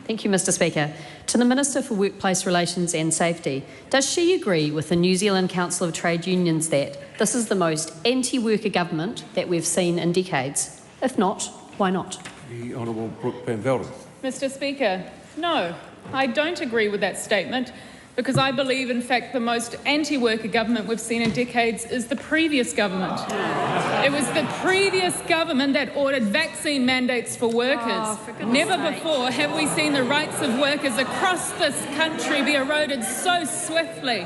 Thank you, Mr Speaker. To the Minister for Workplace Relations and Safety, does she agree with the New Zealand Council of Trade Unions that this is the most anti-worker government that we've seen in decades? If not, why not? The Honourable Brooke Velden. Mr Speaker, no, I don't agree with that statement, because I believe, in fact, the most anti-worker government we've seen in decades is the previous government. It was the previous government that ordered vaccine mandates for workers. Never before have we seen the rights of workers across this country be eroded so swiftly.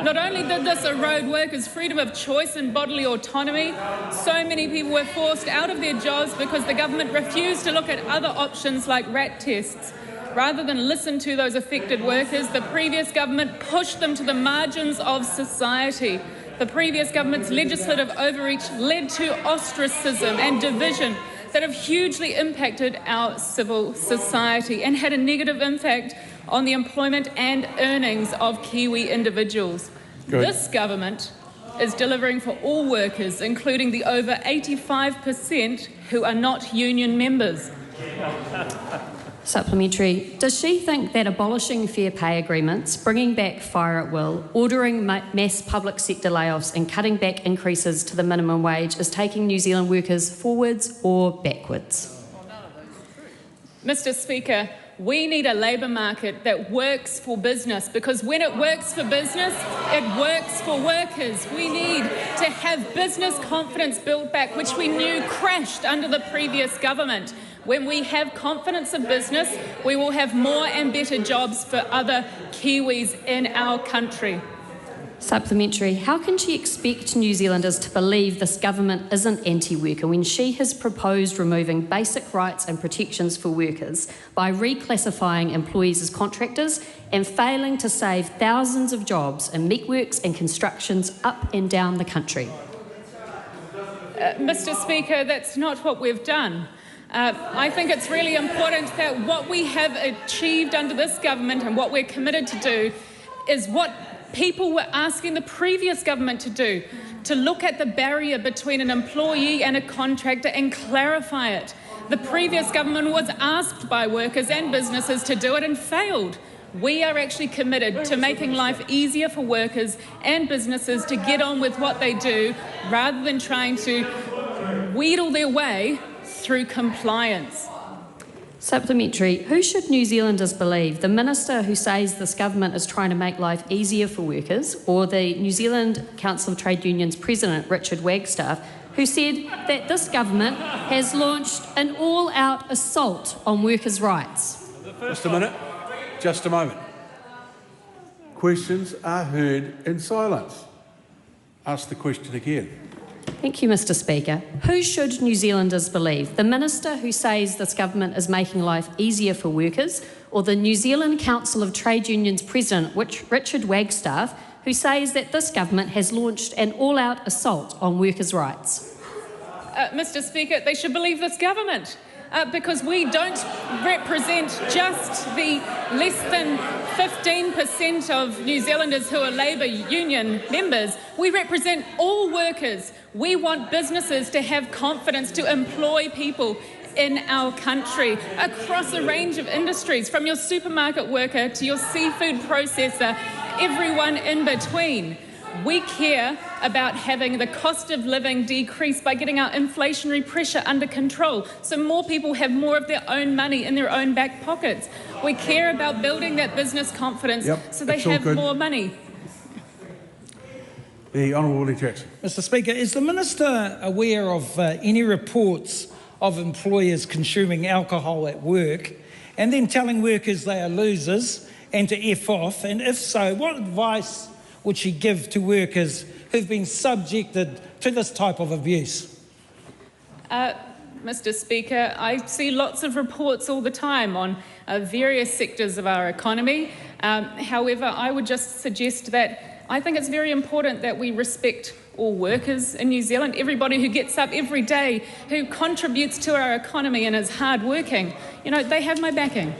Not only did this erode workers' freedom of choice and bodily autonomy, so many people were forced out of their jobs because the government refused to look at other options like rat tests. Rather than listen to those affected workers, the previous government pushed them to the margins of society. The previous government's legislative overreach led to ostracism and division that have hugely impacted our civil society and had a negative impact on the employment and earnings of Kiwi individuals. Good. This government is delivering for all workers, including the over 85% who are not union members. Supplementary. Does she think that abolishing fair pay agreements, bringing back fire at will, ordering mass public sector layoffs and cutting back increases to the minimum wage is taking New Zealand workers forwards or backwards? Mr Speaker, we need a labour market that works for business, because when it works for business, it works for workers. We need to have business confidence built back, which we knew crashed under the previous government. When we have confidence of business, we will have more and better jobs for other Kiwis in our country. Supplementary. How can she expect New Zealanders to believe this government isn't anti-worker when she has proposed removing basic rights and protections for workers by reclassifying employees as contractors and failing to save thousands of jobs in meatworks and constructions up and down the country? Mr Speaker, that's not what we've done. I think it's really important that what we have achieved under this government and what we're committed to do is what people were asking the previous government to do, to look at the barrier between an employee and a contractor and clarify it. The previous government was asked by workers and businesses to do it and failed. We are actually committed to making life easier for workers and businesses to get on with what they do rather than trying to wheedle their way through compliance. Supplementary. Who should New Zealanders believe? The Minister who says this government is trying to make life easier for workers, or the New Zealand Council of Trade Unions President, Richard Wagstaff, who said that this government has launched an all-out assault on workers' rights? Just a minute. Just a moment. Questions are heard in silence. Ask the question again. Thank you, Mr Speaker. Who should New Zealanders believe? The Minister who says this government is making life easier for workers, or the New Zealand Council of Trade Unions President, Richard Wagstaff, who says that this government has launched an all-out assault on workers' rights? Mr Speaker, they should believe this government. Because we don't represent just the less than 15% of New Zealanders who are labour union members. We represent all workers. We want businesses to have confidence to employ people in our country across a range of industries, from your supermarket worker to your seafood processor, everyone in between. We care about having the cost of living decrease by getting our inflationary pressure under control, so more people have more of their own money in their own back pockets. We care about building that business confidence so they have more money. The Honourable Willie Jackson. Mr Speaker, is the Minister aware of any reports of employers consuming alcohol at work and then telling workers they are losers and to F off? And if so, what advice would she give to workers who've been subjected to this type of abuse? Mr Speaker, I see lots of reports all the time on various sectors of our economy. However, I would just suggest that I think it's very important that we respect all workers in New Zealand, everybody who gets up every day, who contributes to our economy and is hard working. You know, they have my backing.